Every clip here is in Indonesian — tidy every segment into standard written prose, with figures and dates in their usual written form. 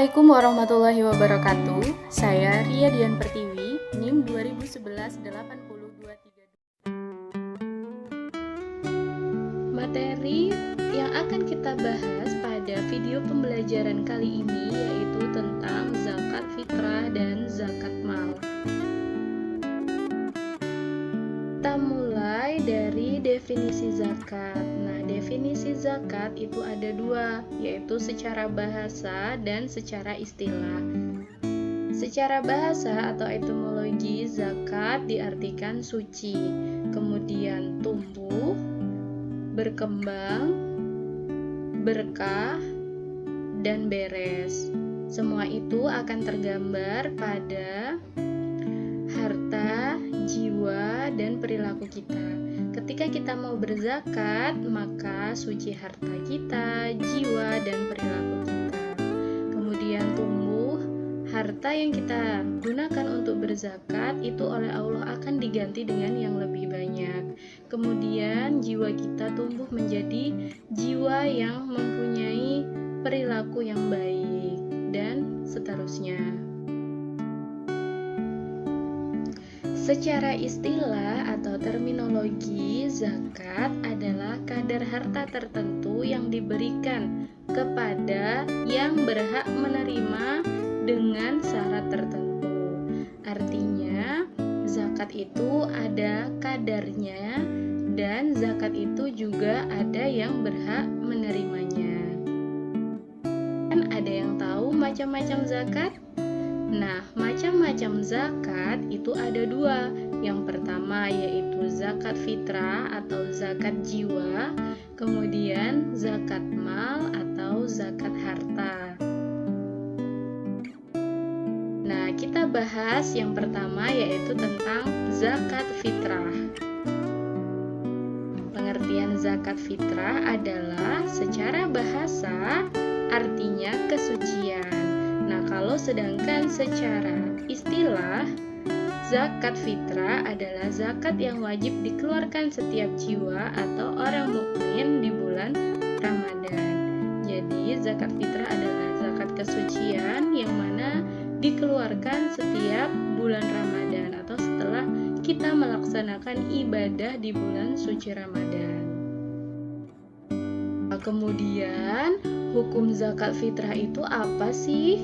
Assalamualaikum warahmatullahi wabarakatuh. Saya Ria Dian Pertiwi, NIM 2011-80232. Materi yang akan kita bahas pada video pembelajaran kali ini yaitu tentang zakat fitrah dan zakat mal. Kita mulai dari definisi zakat. Nah, definisi zakat itu ada dua, yaitu secara bahasa dan secara istilah. Secara bahasa atau etimologi, zakat diartikan suci, kemudian tumbuh, berkembang, berkah, dan beres. Semua itu akan tergambar pada harta, jiwa, dan perilaku kita. Ketika kita mau berzakat, maka suci harta kita, jiwa, dan perilaku kita. Kemudian tumbuh, harta yang kita gunakan untuk berzakat itu oleh Allah akan diganti dengan yang lebih banyak. Kemudian jiwa kita tumbuh menjadi jiwa yang mempunyai perilaku yang baik, dan seterusnya. Secara istilah atau terminologi, zakat adalah kadar harta tertentu yang diberikan kepada yang berhak menerima dengan syarat tertentu. Artinya, zakat itu ada kadarnya dan zakat itu juga ada yang berhak menerimanya. Kan ada yang tahu macam-macam zakat? Nah, macam-macam zakat itu ada dua. Yang pertama yaitu zakat fitrah atau zakat jiwa, kemudian zakat mal atau zakat harta. Nah, kita bahas yang pertama yaitu tentang zakat fitrah. Pengertian zakat fitrah adalah secara bahasa artinya kesucian. Nah, kalau sedangkan secara istilah, zakat fitrah adalah zakat yang wajib dikeluarkan setiap jiwa atau orang mukmin di bulan Ramadan. Jadi, zakat fitrah adalah zakat kesucian yang mana dikeluarkan setiap bulan Ramadan atau setelah kita melaksanakan ibadah di bulan suci Ramadan. Kemudian, hukum zakat fitrah itu apa sih?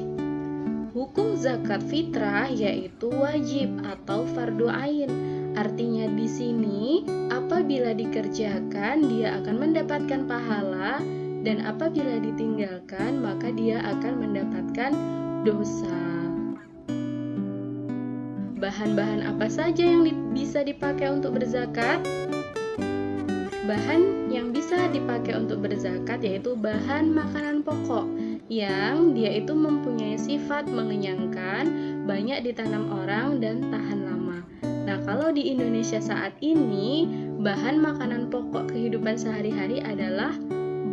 Hukum zakat fitrah yaitu wajib atau fardu ain. Artinya di sini apabila dikerjakan dia akan mendapatkan pahala dan apabila ditinggalkan maka dia akan mendapatkan dosa. Bahan-bahan apa saja yang bisa dipakai untuk berzakat? Bahan yang bisa dipakai untuk berzakat yaitu bahan makanan pokok yang dia itu mempunyai sifat mengenyangkan, banyak ditanam orang dan tahan lama. Nah, kalau di Indonesia saat ini, bahan makanan pokok kehidupan sehari-hari adalah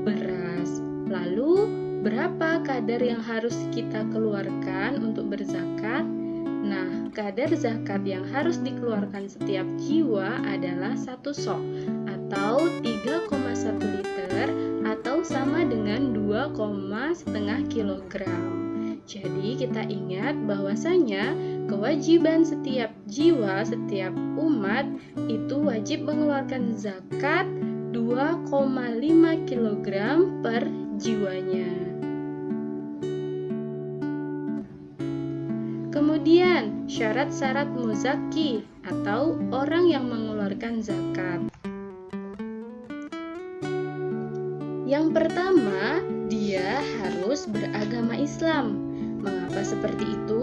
beras. Lalu, berapa kadar yang harus kita keluarkan untuk berzakat? Nah, kadar zakat yang harus dikeluarkan setiap jiwa adalah 1 sok atau 3,1 liter atau sama dengan 2,5 kilogram. Jadi kita ingat bahwasanya kewajiban setiap jiwa, setiap umat itu wajib mengeluarkan zakat 2,5 kilogram per jiwanya. Kemudian, syarat-syarat muzaki atau orang yang mengeluarkan zakat. Yang pertama, dia harus beragama Islam. Mengapa seperti itu?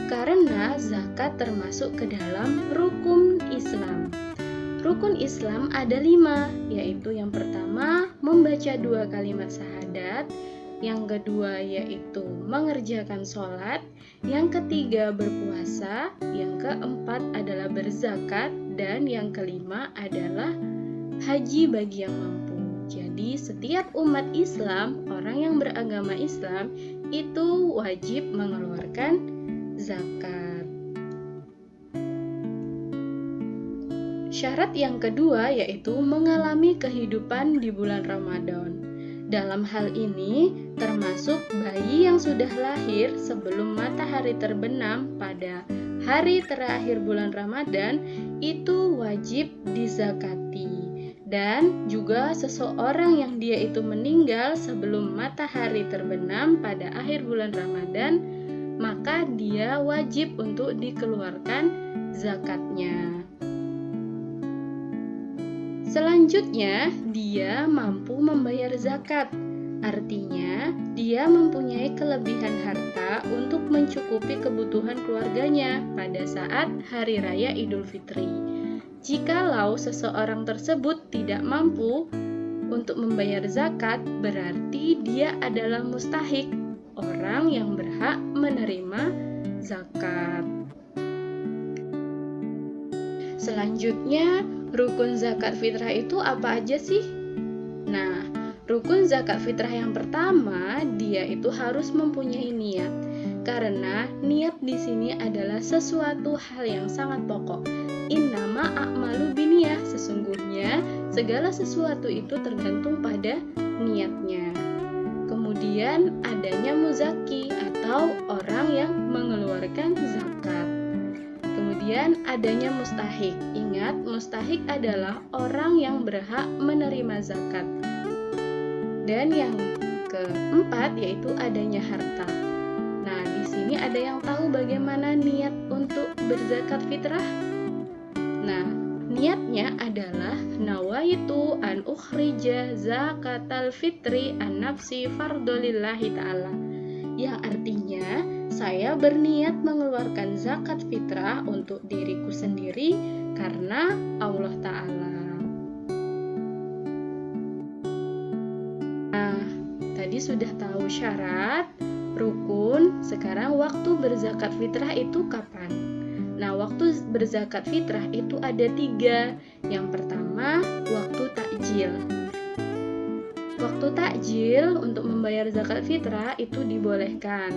Karena zakat termasuk ke dalam rukun Islam. Rukun Islam ada 5, yaitu yang pertama, membaca 2 kalimat syahadat. Yang kedua yaitu mengerjakan sholat, yang ketiga berpuasa, yang keempat adalah berzakat, dan yang kelima adalah haji bagi yang mampu. Jadi setiap umat Islam, orang yang beragama Islam, itu wajib mengeluarkan zakat. Syarat yang kedua yaitu mengalami kehidupan di bulan Ramadan. Dalam hal ini termasuk bayi yang sudah lahir sebelum matahari terbenam pada hari terakhir bulan Ramadan itu wajib dizakati. Dan juga seseorang yang dia itu meninggal sebelum matahari terbenam pada akhir bulan Ramadan, maka dia wajib untuk dikeluarkan zakatnya. Selanjutnya, dia mampu membayar zakat. Artinya, dia mempunyai kelebihan harta untuk mencukupi kebutuhan keluarganya pada saat Hari Raya Idul Fitri. Jikalau seseorang tersebut tidak mampu untuk membayar zakat, berarti dia adalah mustahik, orang yang berhak menerima zakat. Selanjutnya, rukun zakat fitrah itu apa aja sih? Nah, rukun zakat fitrah yang pertama, dia itu harus mempunyai niat. Karena niat di sini adalah sesuatu hal yang sangat pokok. Innama a'malu biniyah, sesungguhnya segala sesuatu itu tergantung pada niatnya. Kemudian adanya muzaki atau orang yang mengeluarkan zakat. Kemudian adanya mustahik. Ingat, mustahik adalah orang yang berhak menerima zakat. Dan yang keempat yaitu adanya harta. Nah, di sini ada yang tahu bagaimana niat untuk berzakat fitrah? Nah, niatnya adalah nawaitu an ukhrija zakatal fitri an nafsi fardolillahi ta'ala, yang artinya saya berniat mengeluarkan zakat fitrah untuk diriku sendiri karena Allah Ta'ala. Nah, tadi sudah tahu syarat, rukun, sekarang waktu berzakat fitrah itu kapan? Nah, waktu berzakat fitrah itu ada 3. Yang pertama, waktu takjil. Waktu takjil untuk membayar zakat fitrah itu dibolehkan.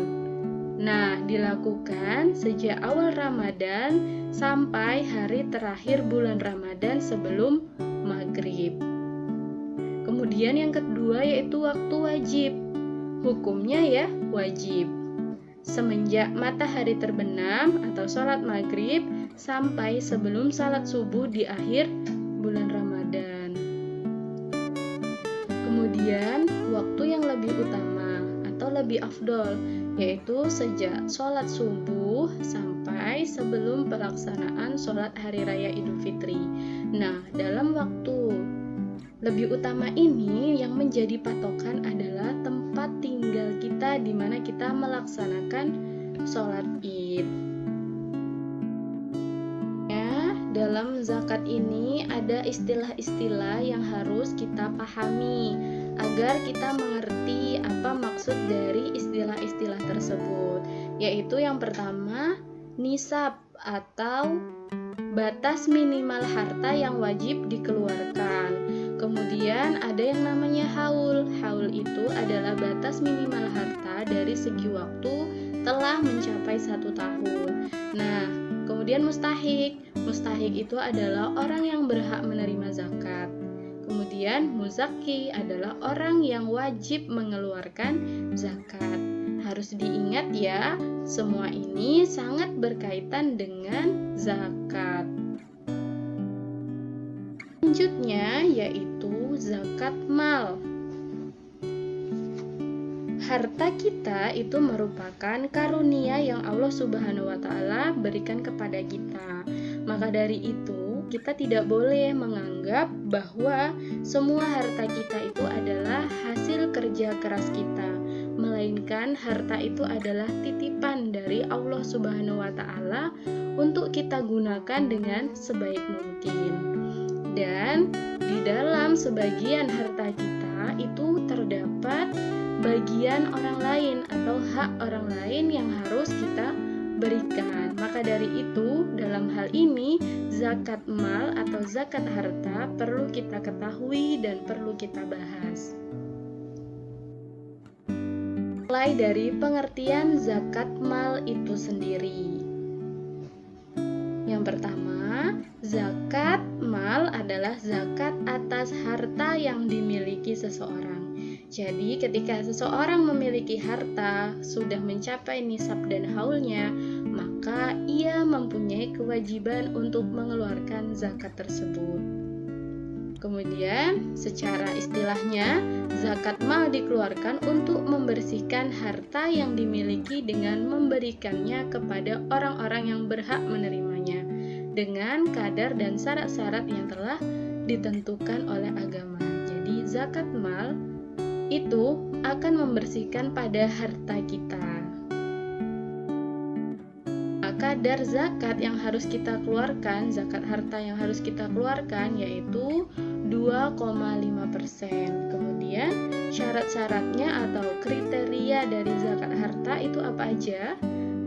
Nah, dilakukan sejak awal Ramadan sampai hari terakhir bulan Ramadan sebelum maghrib. Kemudian yang kedua yaitu waktu wajib. Hukumnya ya wajib. Semenjak matahari terbenam atau sholat maghrib sampai sebelum sholat subuh di akhir bulan Ramadan. Kemudian waktu yang lebih utama atau lebih afdol yaitu sejak sholat subuh sampai sebelum pelaksanaan sholat hari raya Idul Fitri. Nah, dalam waktu lebih utama ini yang menjadi patokan adalah tempat tinggal kita di mana kita melaksanakan sholat Id. Ya, dalam zakat ini ada istilah-istilah yang harus kita pahami agar kita mengerti apa maksud dari istilah-istilah tersebut. Yaitu yang pertama, nisab atau batas minimal harta yang wajib dikeluarkan. Kemudian ada yang namanya haul. Haul itu adalah batas minimal harta dari segi waktu telah mencapai 1 tahun. Nah, kemudian mustahik. Mustahik itu adalah orang yang berhak menerima zakat. Kemudian muzaki adalah orang yang wajib mengeluarkan zakat. Harus diingat ya, semua ini sangat berkaitan dengan zakat. Selanjutnya yaitu zakat mal. Harta kita itu merupakan karunia yang Allah Subhanahu wa Ta'ala berikan kepada kita. Maka dari itu, kita tidak boleh menganggap bahwa semua harta kita itu adalah hasil kerja keras kita, melainkan harta itu adalah titipan dari Allah Subhanahu wa Ta'ala untuk kita gunakan dengan sebaik mungkin. Dan di dalam sebagian harta kita itu terdapat bagian orang lain atau hak orang lain yang harus kita berikan. Maka dari itu, dalam hal ini zakat mal atau zakat harta perlu kita ketahui dan perlu kita bahas. Mulai dari pengertian zakat mal itu sendiri. Yang pertama, zakat mal adalah zakat atas harta yang dimiliki seseorang. Jadi ketika seseorang memiliki harta sudah mencapai nisab dan haulnya, maka ia mempunyai kewajiban untuk mengeluarkan zakat tersebut. Kemudian secara istilahnya, zakat mal dikeluarkan untuk membersihkan harta yang dimiliki dengan memberikannya kepada orang-orang yang berhak menerimanya dengan kadar dan syarat-syarat yang telah ditentukan oleh agama. Jadi zakat mal itu akan membersihkan pada harta kita. Kadar zakat yang harus kita keluarkan, zakat harta yang harus kita keluarkan yaitu 2,5%. Kemudian syarat-syaratnya atau kriteria dari zakat harta itu apa aja?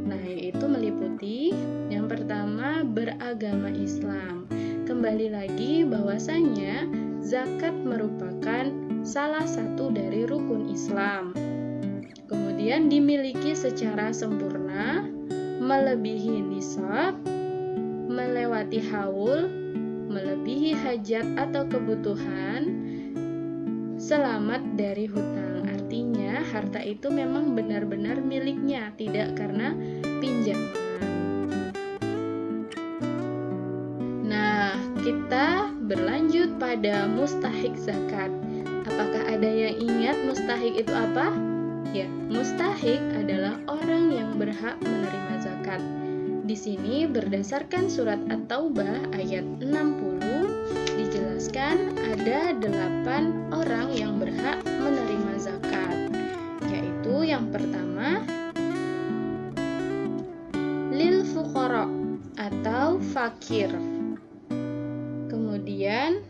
Nah, yaitu meliputi yang pertama beragama Islam. Kembali lagi bahwasanya zakat merupakan salah satu dari rukun Islam. Kemudian dimiliki secara sempurna, melebihi nisab, melewati haul, melebihi hajat atau kebutuhan, selamat dari hutang. Artinya harta itu memang benar-benar miliknya, tidak karena pinjaman. Nah, kita berlanjut pada mustahik zakat. Apakah ada yang ingat mustahik itu apa? Ya, mustahik adalah orang yang berhak menerima zakat. Di sini berdasarkan surat At-Taubah ayat 60 dijelaskan ada 8 orang yang berhak menerima zakat. Yaitu yang pertama lil fuqara atau fakir. Kemudian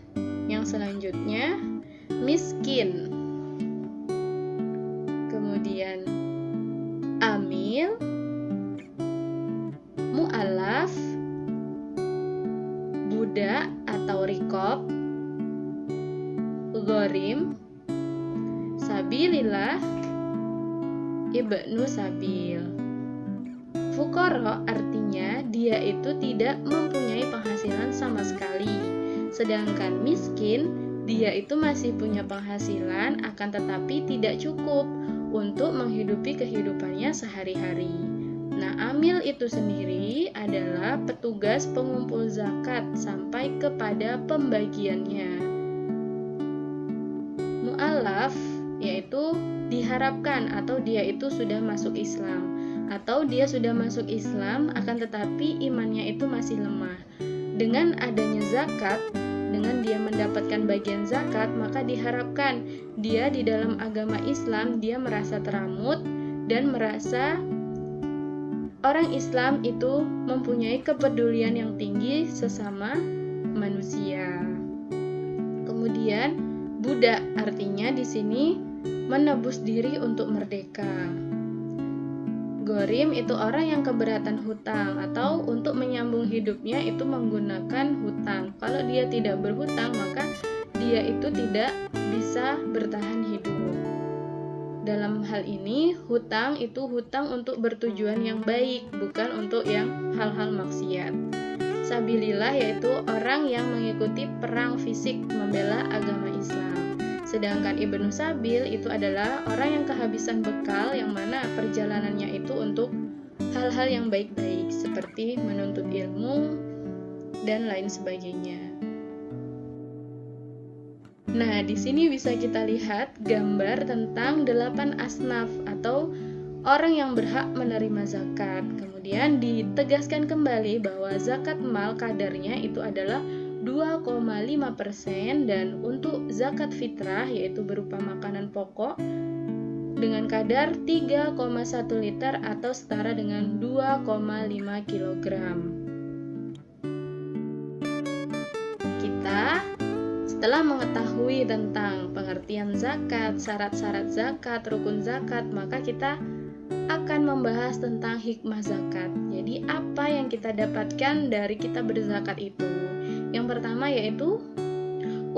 yang selanjutnya miskin. Kemudian amil, mu'alaf, budak atau rikob, ghorim, sabilillah, ibnu sabil. Fuqara artinya dia itu tidak mempunyai penghasilan sama sekali. Sedangkan miskin, dia itu masih punya penghasilan akan tetapi tidak cukup untuk menghidupi kehidupannya sehari-hari. Nah, amil itu sendiri adalah petugas pengumpul zakat sampai kepada pembagiannya. Mu'alaf yaitu diharapkan atau dia itu sudah masuk Islam, atau dia sudah masuk Islam akan tetapi imannya itu masih lemah. Dengan adanya zakat, dengan dia mendapatkan bagian zakat, maka diharapkan dia di dalam agama Islam dia merasa teramut dan merasa orang Islam itu mempunyai kepedulian yang tinggi sesama manusia. Kemudian budak artinya di sini menebus diri untuk merdeka. Ghorim itu orang yang keberatan hutang atau untuk menyambung hidupnya itu menggunakan hutang. Kalau dia tidak berhutang maka dia itu tidak bisa bertahan hidup. Dalam hal ini hutang itu hutang untuk bertujuan yang baik, bukan untuk yang hal-hal maksiat. Sabilillah yaitu orang yang mengikuti perang fisik membela agama Islam. Sedangkan Ibnu Sabil itu adalah orang yang kehabisan bekal yang mana perjalanannya itu untuk hal-hal yang baik-baik seperti menuntut ilmu dan lain sebagainya. Nah, di sini bisa kita lihat gambar tentang 8 asnaf atau orang yang berhak menerima zakat. Kemudian ditegaskan kembali bahwa zakat mal kadarnya itu adalah 2,5% dan untuk zakat fitrah yaitu berupa makanan pokok dengan kadar 3,1 liter atau setara dengan 2,5 kg. Kita setelah mengetahui tentang pengertian zakat, syarat-syarat zakat, rukun zakat, maka kita akan membahas tentang hikmah zakat. Jadi apa yang kita dapatkan dari kita berzakat itu? Yang pertama yaitu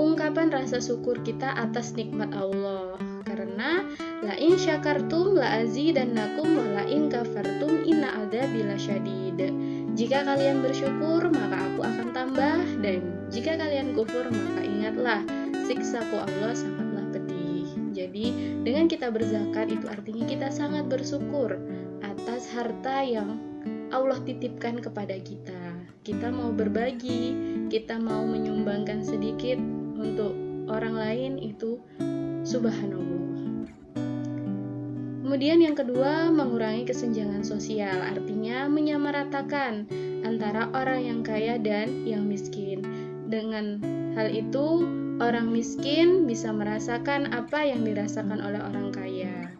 ungkapan rasa syukur kita atas nikmat Allah. Karena la in syakartum la azidannakum wa la in kafartum inna adzabi lasyadid. Jika kalian bersyukur maka aku akan tambah, dan jika kalian kufur maka ingatlah siksaku Allah sangatlah pedih. Jadi dengan kita berzakat itu artinya kita sangat bersyukur atas harta yang Allah titipkan kepada kita. Kita mau berbagi, kita mau menyumbangkan sedikit untuk orang lain, itu subhanallah. Kemudian yang kedua, mengurangi kesenjangan sosial, artinya menyamaratakan antara orang yang kaya dan yang miskin. Dengan hal itu, orang miskin bisa merasakan apa yang dirasakan oleh orang kaya.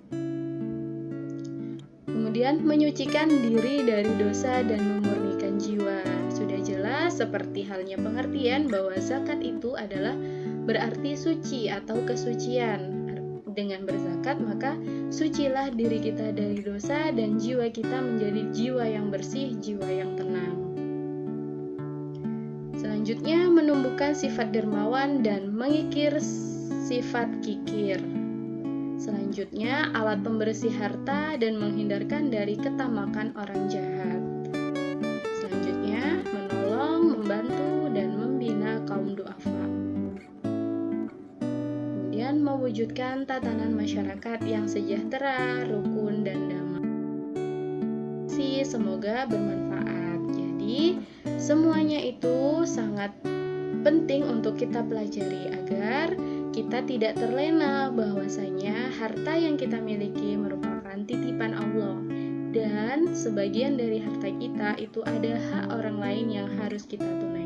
Kemudian menyucikan diri dari dosa dan memurnikan jiwa. Sudah jelas seperti halnya pengertian bahwa zakat itu adalah berarti suci atau kesucian. Dengan berzakat maka sucilah diri kita dari dosa dan jiwa kita menjadi jiwa yang bersih, jiwa yang tenang. Selanjutnya menumbuhkan sifat dermawan dan mengikir sifat kikir. Selanjutnya alat pembersih harta dan menghindarkan dari ketamakan orang jahat. Selanjutnya menolong, membantu dan membina kaum duafa. Kemudian mewujudkan tatanan masyarakat yang sejahtera, rukun dan damai. Semoga bermanfaat. Jadi semuanya itu sangat penting untuk kita pelajari agar kita tidak terlena bahwasanya harta yang kita miliki merupakan titipan Allah dan sebagian dari harta kita itu ada hak orang lain yang harus kita tunaikan.